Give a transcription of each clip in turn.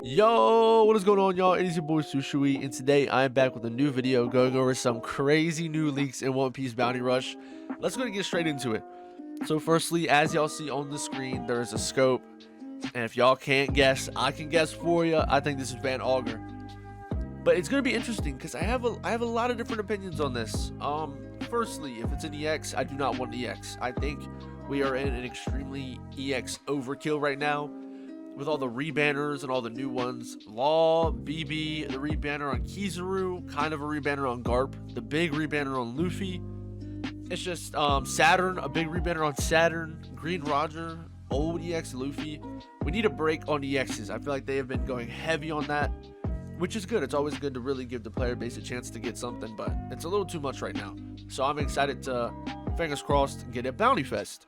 Yo, what is going on, y'all? It is your boy Shusui, and today I am back with a new video going over some crazy new leaks in One Piece Bounty Rush. Let's go and get straight into it. So firstly, as y'all see on the screen, there is a scope, and if y'all can't guess, I can guess for you. I think this is Van Augur, but it's gonna be interesting because I have a lot of different opinions on this. Firstly, if it's an EX, I do not want an EX. I think we are in an extremely EX overkill right now, with all the rebanners and all the new ones. Law, BB, the rebanner on Kizaru, kind of a rebanner on Garp, the big rebanner on Luffy. It's just Saturn, a big rebanner on Saturn, Green Roger, old EX Luffy. We need a break on EXs. I feel like they have been going heavy on that, which is good. It's always good to really give the player base a chance to get something, but it's a little too much right now. So I'm excited to, fingers crossed, get a Bounty Fest.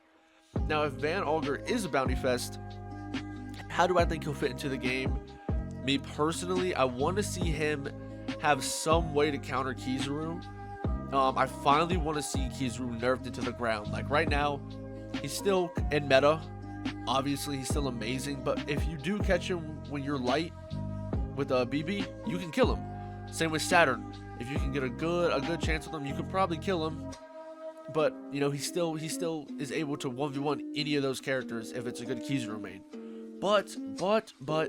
Now, if Van Augur is a Bounty Fest, how do I think he'll fit into the game? Me personally, I want to see him have some way to counter Kizaru. I finally want to see Kizaru nerfed into the ground. Like right now, he's still in meta. Obviously, he's still amazing. But if you do catch him when you're light with a BB, you can kill him. Same with Saturn. If you can get a good chance with him, you can probably kill him. But you know, he still is able to 1v1 any of those characters if it's a good Kizaru main. But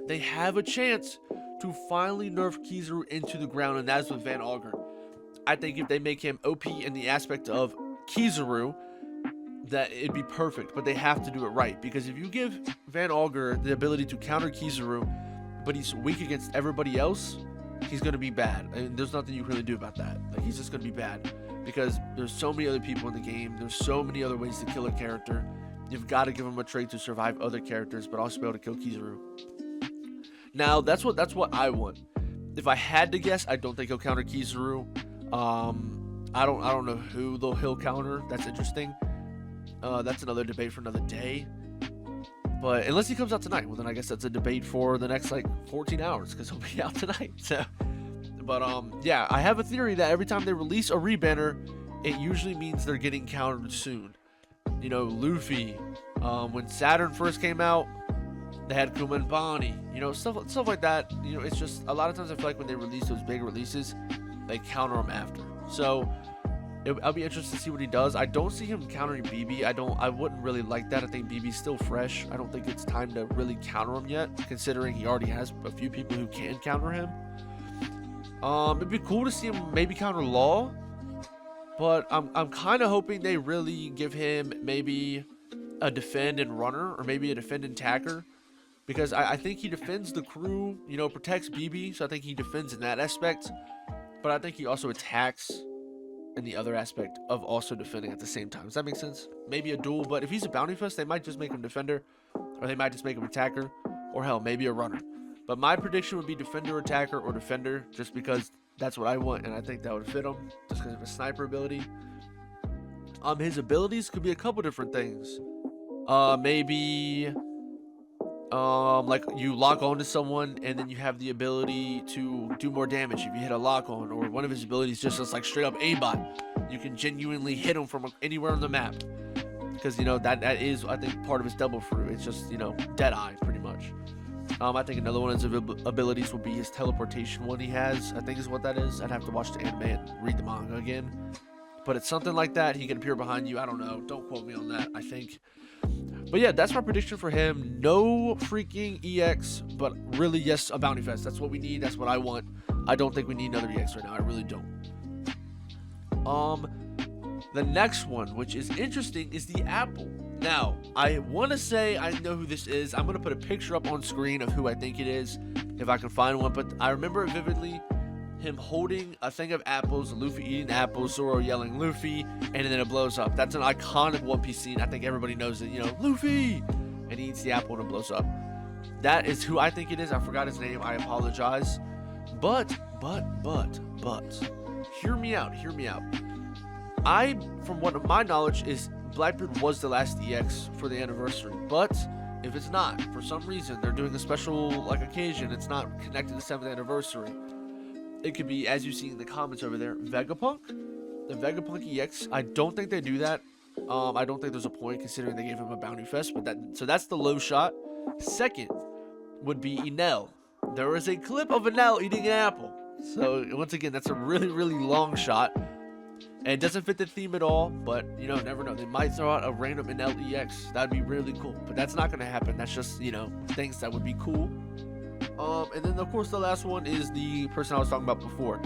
they have a chance to finally nerf Kizaru into the ground, and that's with Van Augur. I think if they make him OP in the aspect of Kizaru, that it'd be perfect, but they have to do it right. Because if you give Van Augur the ability to counter Kizaru, but he's weak against everybody else, he's going to be bad. And there's nothing you can really do about that. Like, he's just going to be bad. Because there's so many other people in the game. There's so many other ways to kill a character. You've got to give him a trait to survive other characters, but also be able to kill Kizaru. Now, that's what I want. If I had to guess, I don't think he'll counter Kizaru. I don't know who he'll counter. That's interesting. That's another debate for another day. But unless he comes out tonight, well then I guess that's a debate for the next like 14 hours because he'll be out tonight. So, but yeah, I have a theory that every time they release a rebanner, it usually means they're getting countered soon. You know, Luffy, when Saturn first came out, they had Kuma and Bonnie, you know, stuff like that. You know, it's just a lot of times I feel like when they release those big releases, they counter them after. So I'll be interested to see what he does. I don't see him countering BB. I wouldn't really like that. I think BB's still fresh. I don't think it's time to really counter him yet, considering he already has a few people who can counter him. It'd be cool to see him maybe counter Law. But I'm kind of hoping they really give him maybe a defend and runner, or maybe a defend and tacker, because I think he defends the crew, you know, protects BB, so I think he defends in that aspect. But I think he also attacks in the other aspect of also defending at the same time. Does that make sense? Maybe a duel, but if he's a Bounty Fest, they might just make him defender, or they might just make him attacker, or hell, maybe a runner. But my prediction would be defender, attacker, or defender, just because that's what I want, and I think that would fit him, just because of his sniper ability. His abilities could be a couple different things. Maybe, like you lock on to someone, and then you have the ability to do more damage if you hit a lock on, or one of his abilities just like straight up aimbot. You can genuinely hit him from anywhere on the map, because you know that is, I think, part of his double fruit. It's just, you know, dead eye pretty much. I think another one of his abilities will be his teleportation one he has, I think is what that is. I'd have to watch the anime and read the manga again. But it's something like that. He can appear behind you. I don't know. Don't quote me on that, I think. But yeah, that's my prediction for him. No freaking EX, but really, yes, a Bounty Fest. That's what we need. That's what I want. I don't think we need another EX right now. I really don't. The next one, which is interesting, is the Apple. Now, I want to say I know who this is. I'm going to put a picture up on screen of who I think it is, if I can find one. But I remember it vividly, him holding a thing of apples, Luffy eating apples, Zoro yelling Luffy, and then it blows up. That's an iconic One Piece scene. I think everybody knows it. You know, Luffy! And he eats the apple and it blows up. That is who I think it is. I forgot his name. I apologize. But, hear me out. From what my knowledge is, Blackbeard was the last EX for the anniversary, but if it's not, for some reason, they're doing a special like occasion, it's not connected to the 7th anniversary. It could be, as you see in the comments over there, Vegapunk, the Vegapunk EX. I don't think they do that. I don't think there's a point considering they gave him a Bounty Fest, but so that's the low shot. Second would be Enel, there is a clip of an owl eating an apple. So once again, that's a really, really long shot. And it doesn't fit the theme at all, but you know, never know. They might throw out a random NL EX. That'd be really cool. But that's not gonna happen. That's just, you know, things that would be cool. And then of course the last one is the person I was talking about before.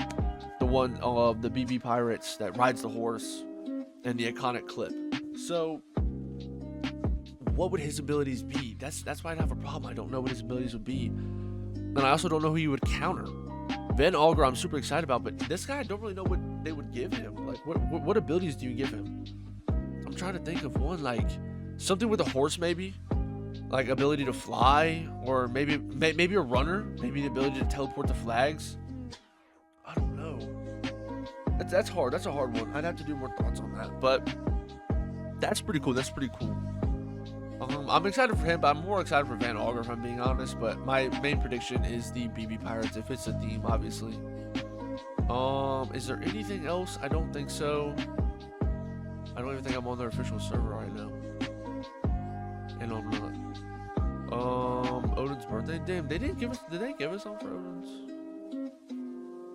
The one of the BB Pirates that rides the horse and the iconic clip. So what would his abilities be? That's why I have a problem. I don't know what his abilities would be. And I also don't know who he would counter. Van Augur I'm super excited about, but this guy I don't really know what they would give him. Like what abilities do you give him? I'm trying to think of one, like something with a horse maybe, like ability to fly, or maybe a runner, maybe the ability to teleport the flags. I don't know. That's hard. That's a hard one. I'd have to do more thoughts on that, but that's pretty cool. That's pretty cool. I'm excited for him, but I'm more excited for Van Augur if I'm being honest. But my main prediction is the BB Pirates. If it's a theme, obviously. Is there anything else? I don't think so. I don't even think I'm on their official server right now. And I'm not. Odin's birthday. Damn, they didn't give us. Did they give us something for Odin's?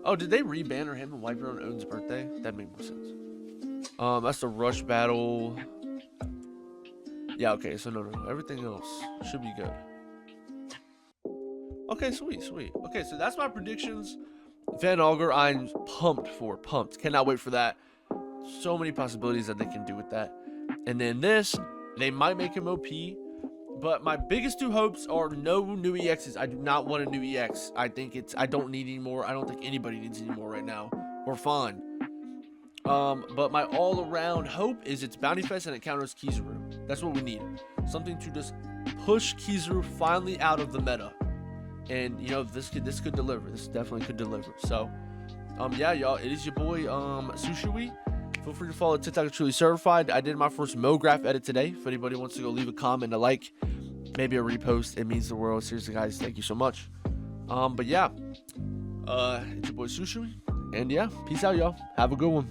Oh, did they re-banner him and wipe it on Odin's birthday? That made more sense. That's the rush battle. Yeah, okay, so no. Everything else should be good. Okay, sweet. Okay, so that's my predictions. Van Augur, I'm pumped. Cannot wait for that. So many possibilities that they can do with that. And then this, they might make him OP. But my biggest two hopes are no new EXs. I do not want a new EX. I don't need any more. I don't think anybody needs any more right now. We're fine. But my all-around hope is it's Bounty Fest and it counters Kizaru. That's what we need. Something to just push Kizaru finally out of the meta. And you know, this could deliver. This definitely could deliver. So, yeah, y'all, it is your boy Shusui. Feel free to follow TikTok at Truly Certified. I did my first MoGraph edit today. If anybody wants to go leave a comment, a like, maybe a repost, it means the world. Seriously, guys, thank you so much. But yeah, it's your boy Shusui. And yeah, peace out, y'all. Have a good one.